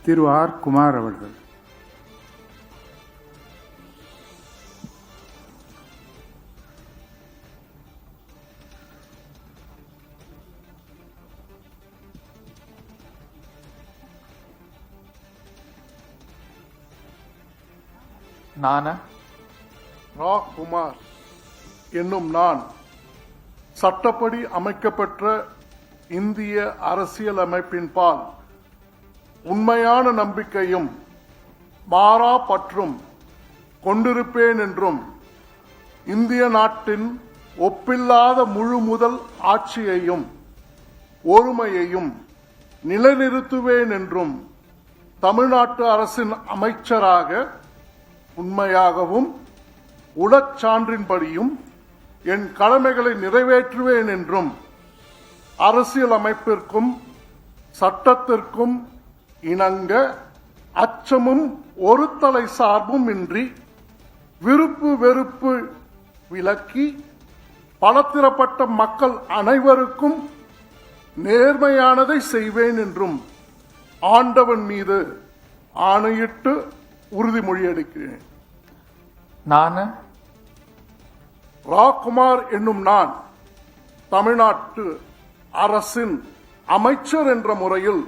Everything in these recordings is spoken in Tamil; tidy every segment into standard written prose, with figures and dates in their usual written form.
திரு ஆர் குமார் அவர்கள். ரா குமார் என்னும் நான் சட்டப்படி அமைக்கப்பெற்ற இந்திய அரசியலமைப்பின்பால் உண்மையான நம்பிக்கையும் மாறா பற்றும் கொண்டிருப்பேன் என்றும் இந்திய நாட்டின் ஒப்பில்லாத முழு முதல் ஆட்சியையும் ஒருமையையும் நிலைநிறுத்துவேன் என்றும் தமிழ்நாட்டு அரசின் அமைச்சராக உண்மையாகவும் உளச்சான்றின்படியும் என் கடமைகளை நிறைவேற்றுவேன் என்றும் அரசியலமைப்பிற்கும் சட்டத்திற்கும் இணங்க அச்சமும் ஒரு தலை சார்பும் இன்றி விருப்பு வெறுப்பு விலக்கி பலதரப்பட்ட மக்கள் அனைவருக்கும் நேர்மையானதை செய்வேன் என்றும் ஆண்டவன் மீது ஆணையிட்டு உறுதிமொழி அளிக்கிறேன். ராகுமார் என்னும் நான் தமிழ்நாட்டு அரசின் அமைச்சர் என்ற முறையில்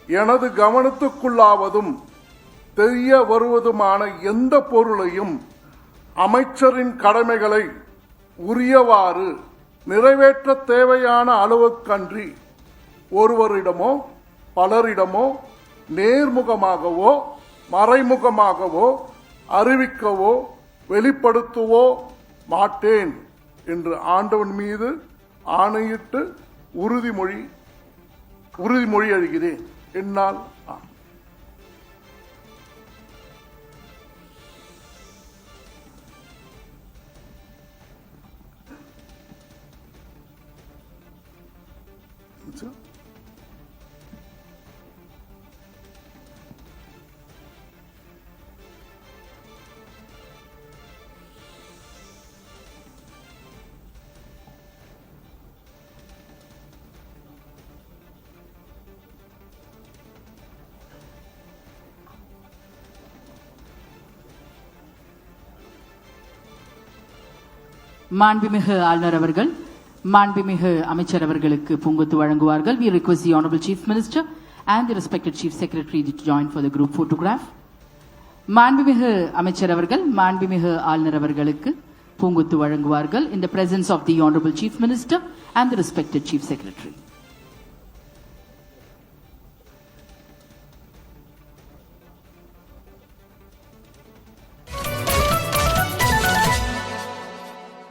எனது கவனத்துக்குள்ளாவதும் தெரிய வருவதுமான எந்த பொருளையும் அமைச்சரின் கடமைகளை உரியவாறு நிறைவேற்ற தேவையான அளவுக்கன்றி ஒருவரிடமோ பலரிடமோ நேர்முகமாகவோ மறைமுகமாகவோ அறிவிக்கவோ வெளிப்படுத்தவோ மாட்டேன் என்று ஆண்டவன் மீது ஆணையிட்டு உறுதிமொழி அளிக்கிறேன். என்னால் மாண்புமிகு ஆளுநர் அவர்கள் மாண்புமிகு அமைச்சர் அவர்களுக்கு பூங்கொத்து வழங்குவார்கள். We request the Honorable Chief Minister and the respected Chief Secretary to join for the group photograph. மாண்புமிகு அமைச்சர் அவர்கள் மாண்புமிகு ஆளுநர் அவர்களுக்கு பூங்கொத்து வழங்குவார்கள் in the presence of the Honorable Chief Minister and the respected Chief Secretary.